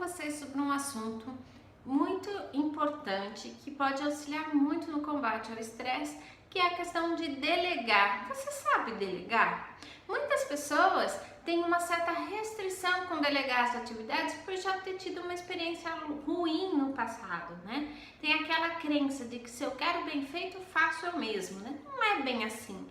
vocês sobre um assunto muito importante que pode auxiliar muito no combate ao estresse, que é a questão de delegar. Você sabe delegar? Muitas pessoas têm uma certa restrição com delegar as atividades por já ter tido uma experiência ruim no passado, né? Tem aquela crença de que se eu quero bem feito, faço eu mesmo, né? Não é bem assim.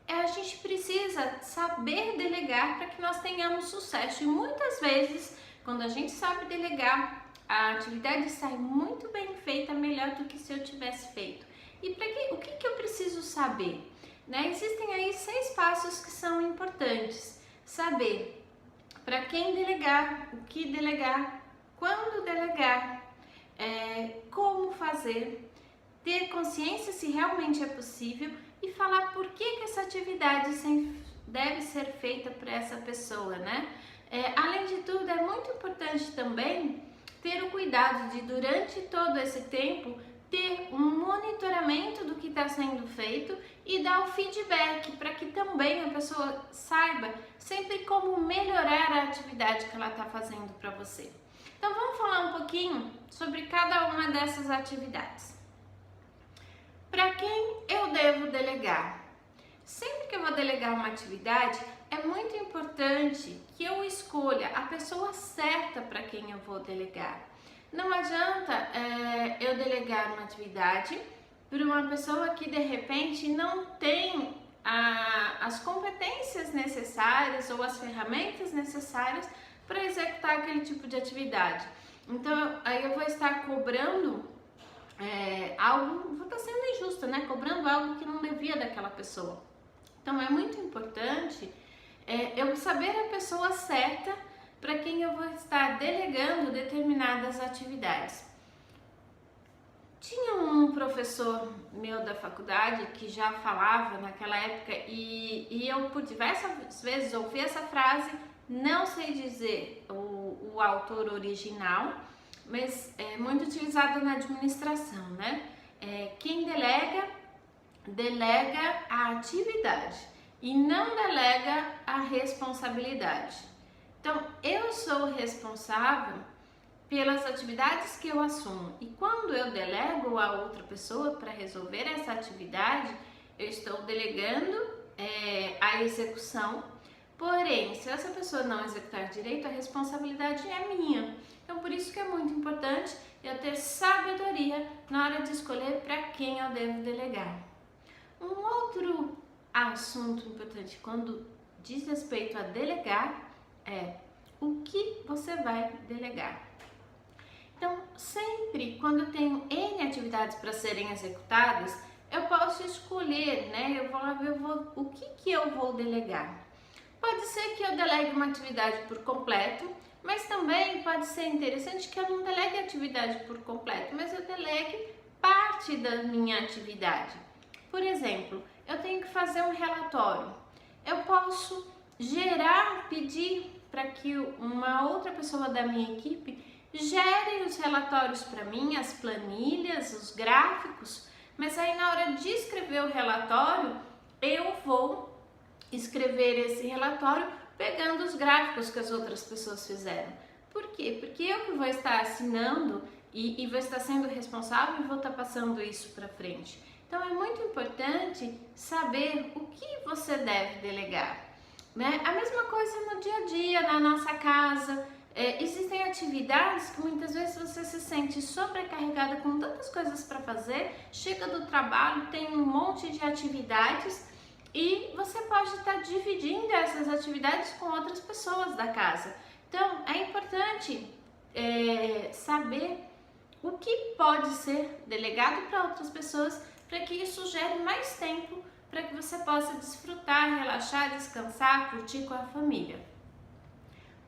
A gente precisa saber delegar para que nós tenhamos sucesso e muitas vezes, quando a gente sabe delegar, a atividade sai muito bem feita, melhor do que se eu tivesse feito. E o que eu preciso saber? Né? Existem aí 6 passos que são importantes. Saber para quem delegar, o que delegar, quando delegar, como fazer, ter consciência se realmente é possível e falar por que essa atividade deve ser feita para essa pessoa, né? Além de tudo, é muito importante também ter o cuidado de, durante todo esse tempo, ter um monitoramento do que está sendo feito e dar o feedback para que também a pessoa saiba sempre como melhorar a atividade que ela está fazendo para você. Então vamos falar um pouquinho sobre cada uma dessas atividades. Para quem eu devo delegar? Sempre que eu vou delegar uma atividade, é muito importante que eu escolha a pessoa certa para quem eu vou delegar. Não adianta eu delegar uma atividade para uma pessoa que de repente não tem as competências necessárias ou as ferramentas necessárias para executar aquele tipo de atividade. Então, aí eu vou estar cobrando algo, vou estar sendo injusta, né? Cobrando algo que não devia daquela pessoa. Então é muito importante eu saber a pessoa certa para quem eu vou estar delegando determinadas atividades. Tinha um professor meu da faculdade que já falava naquela época e eu por diversas vezes ouvi essa frase, não sei dizer o autor original, mas é muito utilizado na administração, né? Quem delega a atividade e não delega a responsabilidade. Então, eu sou responsável pelas atividades que eu assumo e quando eu delego a outra pessoa para resolver essa atividade, eu estou delegando a execução. Porém, se essa pessoa não executar direito, a responsabilidade é minha. Então, por isso que é muito importante eu ter sabedoria na hora de escolher para quem eu devo delegar. Um outro assunto importante quando diz respeito a delegar é o que você vai delegar. Então, sempre quando eu tenho N atividades para serem executadas, eu posso escolher, né? Eu vou lá ver o que eu vou delegar. Pode ser que eu delegue uma atividade por completo, mas também pode ser interessante que eu não delegue a atividade por completo, mas eu delegue parte da minha atividade. Por exemplo, eu tenho que fazer um relatório. Eu posso pedir para que uma outra pessoa da minha equipe gere os relatórios para mim, as planilhas, os gráficos, mas aí na hora de escrever o relatório, eu vou escrever esse relatório pegando os gráficos que as outras pessoas fizeram. Por quê? Porque eu que vou estar assinando e vou estar sendo responsável e vou estar passando isso para frente. Então é muito importante saber o que você deve delegar, né? A mesma coisa no dia a dia, na nossa casa. Existem atividades que muitas vezes você se sente sobrecarregada com tantas coisas para fazer, chega do trabalho, tem um monte de atividades e você pode estar dividindo essas atividades com outras pessoas da casa. Então é importante saber o que pode ser delegado para outras pessoas para que isso gere mais tempo para que você possa desfrutar, relaxar, descansar, curtir com a família.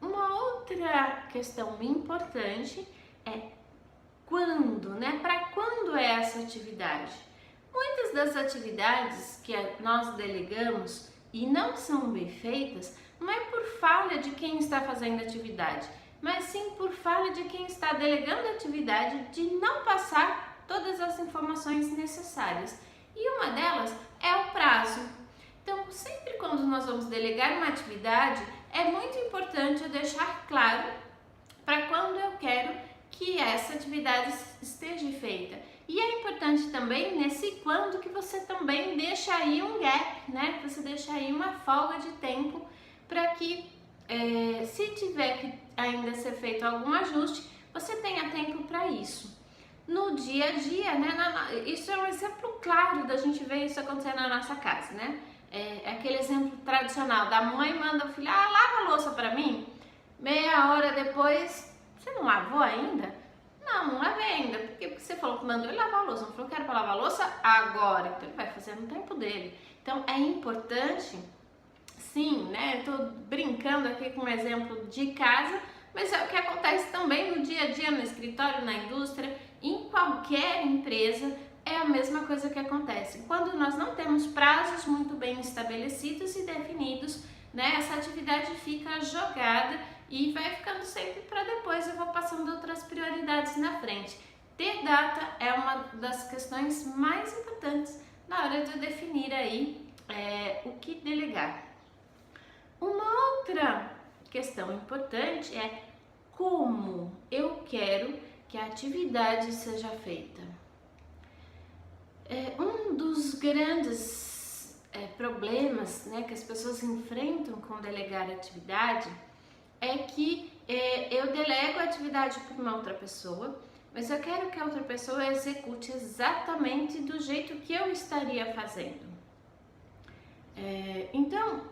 Uma outra questão importante é quando, né? Para quando é essa atividade? Muitas das atividades que nós delegamos e não são bem feitas, não é por falha de quem está fazendo a atividade, mas sim por falha de quem está delegando a atividade de não passar todas as informações necessárias. E uma delas é o prazo. Então, sempre quando nós vamos delegar uma atividade, é muito importante eu deixar claro para quando eu quero que essa atividade esteja feita. E é importante também nesse quando que você também deixa aí um gap, né? Você deixa aí uma folga de tempo para que se tiver que ainda ser feito algum ajuste, você tenha tempo para isso. No dia a dia, né? Isso é um exemplo claro da gente ver isso acontecer na nossa casa, né? É aquele exemplo tradicional da mãe manda o filho, lava a louça para mim. Meia hora depois, você não lavou ainda? Não lavei ainda. Porque você falou que mandou ele lavar a louça. Não falou que era para lavar a louça agora. Então ele vai fazer no tempo dele. Então é importante, sim, né? Eu tô brincando aqui com um exemplo de casa, mas é o que acontece também no dia a dia, no escritório, na indústria, em qualquer empresa. É a mesma coisa que acontece. Quando nós não temos prazos muito bem estabelecidos e definidos, né? Essa atividade fica jogada e vai ficando sempre para depois, eu vou passando outras prioridades na frente. Ter data é uma das questões mais importantes na hora de definir aí o que delegar. Uma outra questão importante é como eu quero que a atividade seja feita. Um dos grandes problemas, né, que as pessoas enfrentam com delegar atividade é que eu delego a atividade para uma outra pessoa, mas eu quero que a outra pessoa execute exatamente do jeito que eu estaria fazendo. Então,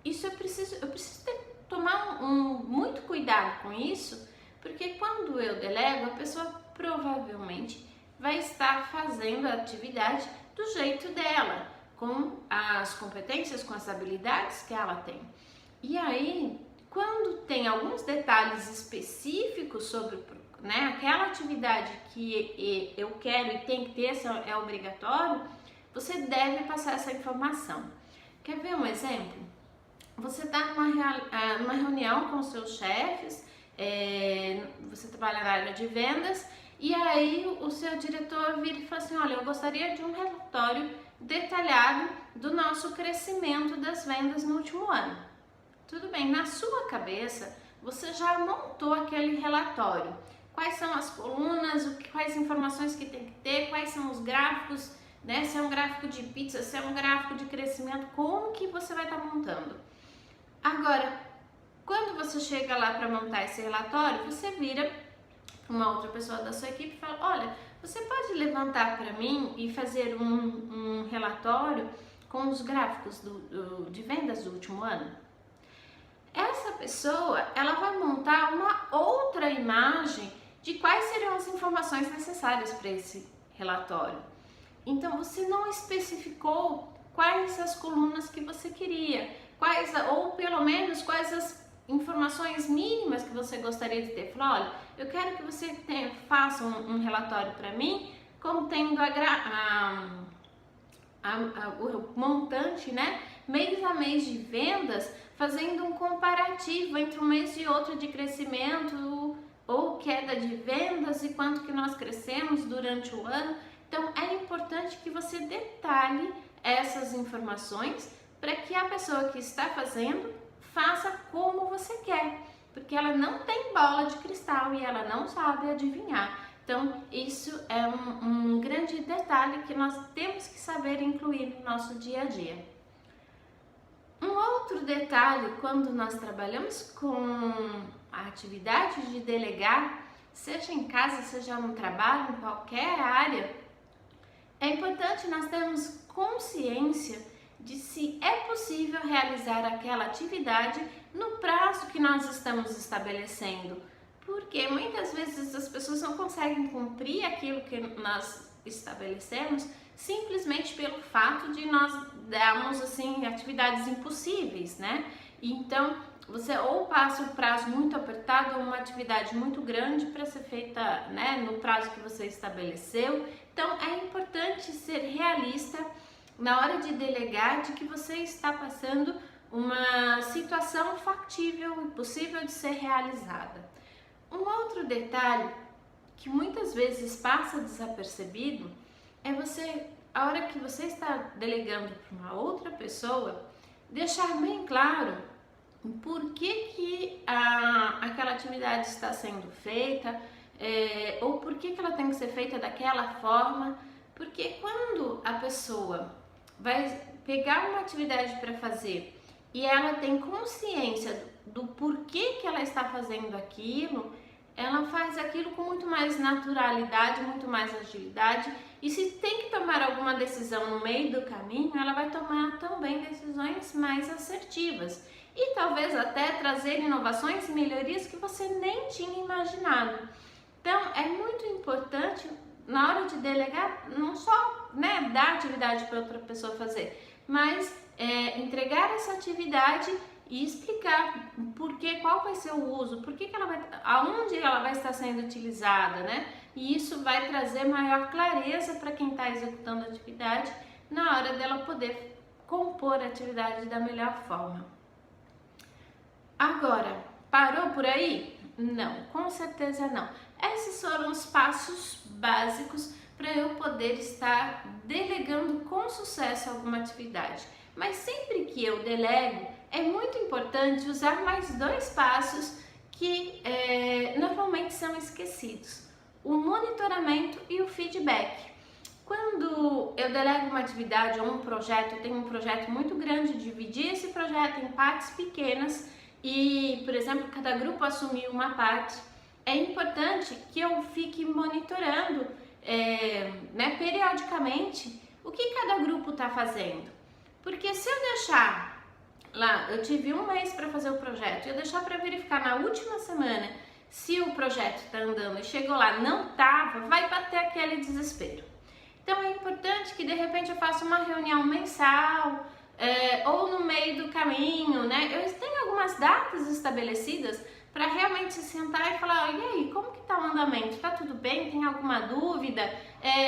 isso eu preciso tomar muito cuidado com isso, porque quando eu delego, a pessoa provavelmente vai estar fazendo a atividade do jeito dela, com as competências, com as habilidades que ela tem. E aí, quando tem alguns detalhes específicos sobre, né, aquela atividade que eu quero e tem que ter, é obrigatório, você deve passar essa informação. Quer ver um exemplo? Você está numa reunião com seus chefes, você trabalha na área de vendas, e aí o seu diretor vira e fala assim, olha, eu gostaria de um relatório detalhado do nosso crescimento das vendas no último ano. Tudo bem, na sua cabeça você já montou aquele relatório. Quais são as colunas, quais informações que tem que ter, quais são os gráficos, né? Se é um gráfico de pizza, se é um gráfico de crescimento, como que você vai estar montando? Agora, quando você chega lá para montar esse relatório, você vira para uma outra pessoa da sua equipe e fala, olha, você pode levantar para mim e fazer um relatório com os gráficos de vendas do último ano? Essa pessoa, ela vai montar uma outra imagem de quais seriam as informações necessárias para esse relatório. Então, você não especificou quais as colunas que você queria, ou pelo menos quais as informações mínimas que você gostaria de ter. Falou, olha, eu quero que você faça um relatório para mim contendo o montante, né, mês a mês de vendas, fazendo um comparativo entre um mês e outro de crescimento ou queda de vendas e quanto que nós crescemos durante o ano. Então é importante que você detalhe essas informações para que a pessoa que está fazendo faça como você quer, porque ela não tem bola de cristal e ela não sabe adivinhar. Então, isso é um grande detalhe que nós temos que saber incluir no nosso dia a dia. Um outro detalhe, quando nós trabalhamos com a atividade de delegar, seja em casa, seja no trabalho, em qualquer área, é importante nós termos consciência de se é possível realizar aquela atividade no prazo que nós estamos estabelecendo. Porque muitas vezes as pessoas não conseguem cumprir aquilo que nós estabelecemos simplesmente pelo fato de nós darmos assim atividades impossíveis, né? Então, você ou passa um prazo muito apertado ou uma atividade muito grande para ser feita, né, no prazo que você estabeleceu. Então, é importante ser realista na hora de delegar de que você está passando uma situação factível e possível de ser realizada. Um outro detalhe que muitas vezes passa desapercebido é você, a hora que você está delegando para uma outra pessoa, deixar bem claro por que aquela atividade está sendo feita, ou por que ela tem que ser feita daquela forma, porque quando a pessoa vai pegar uma atividade para fazer e ela tem consciência do porquê que ela está fazendo aquilo, ela faz aquilo com muito mais naturalidade, muito mais agilidade, e se tem que tomar alguma decisão no meio do caminho, ela vai tomar também decisões mais assertivas e talvez até trazer inovações e melhorias que você nem tinha imaginado. Então é muito importante na hora de delegar, não só dar atividade para outra pessoa fazer, mas entregar essa atividade e explicar qual vai ser o uso, aonde ela vai estar sendo utilizada, E isso vai trazer maior clareza para quem está executando a atividade na hora dela poder compor a atividade da melhor forma. Agora, parou por aí? Não, com certeza não. Esses foram os passos básicos para eu poder estar delegando com sucesso alguma atividade. Mas sempre que eu delego, é muito importante usar mais 2 passos que normalmente são esquecidos: o monitoramento e o feedback. Quando eu delego uma atividade ou um projeto, eu tenho um projeto muito grande, dividir esse projeto em partes pequenas e, por exemplo, cada grupo assumir uma parte, é importante que eu fique monitorando periodicamente o que cada grupo está fazendo. Porque se eu deixar lá, eu tive 1 mês para fazer o projeto, e eu deixar para verificar na última semana se o projeto está andando e chegou lá, não estava, vai bater aquele desespero. Então é importante que de repente eu faça uma reunião mensal, ou no meio do caminho, Eu tenho algumas datas estabelecidas para realmente se sentar e falar: e aí, como que está o andamento? Está tudo bem? Tem alguma dúvida?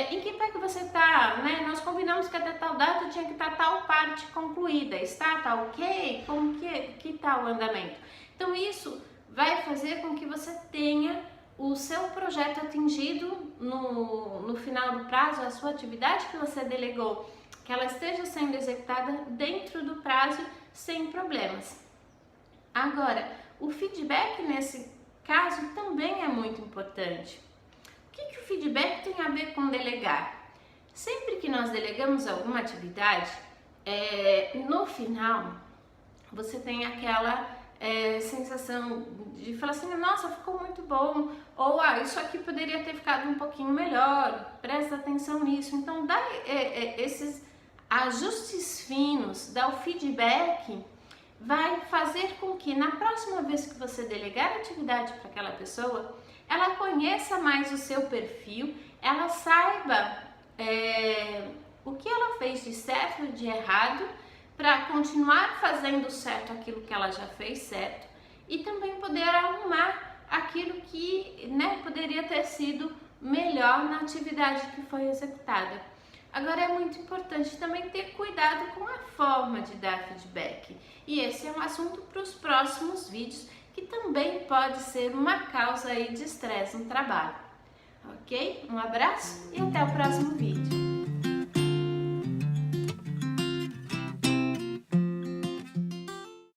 Em que pé que você está? Nós combinamos que até tal data tinha que estar tal parte concluída. Está ok? Como que está o andamento? Então isso vai fazer com que você tenha o seu projeto atingido no final do prazo, a sua atividade que você delegou, que ela esteja sendo executada dentro do prazo sem problemas. Agora, o feedback nesse caso também é muito importante. O que o feedback tem a ver com delegar? Sempre que nós delegamos alguma atividade, no final você tem aquela sensação de falar assim: nossa, ficou muito bom, ou isso aqui poderia ter ficado um pouquinho melhor, presta atenção nisso. Então dá esses ajustes finos, dá o feedback, vai fazer com que na próxima vez que você delegar a atividade para aquela pessoa, ela conheça mais o seu perfil, ela saiba o que ela fez de certo e de errado, para continuar fazendo certo aquilo que ela já fez certo, e também poder arrumar aquilo que poderia ter sido melhor na atividade que foi executada. Agora é muito importante também ter cuidado com a forma de dar feedback, e esse é um assunto para os próximos vídeos, que também pode ser uma causa aí de estresse no trabalho. Ok? Um abraço e até o próximo vídeo.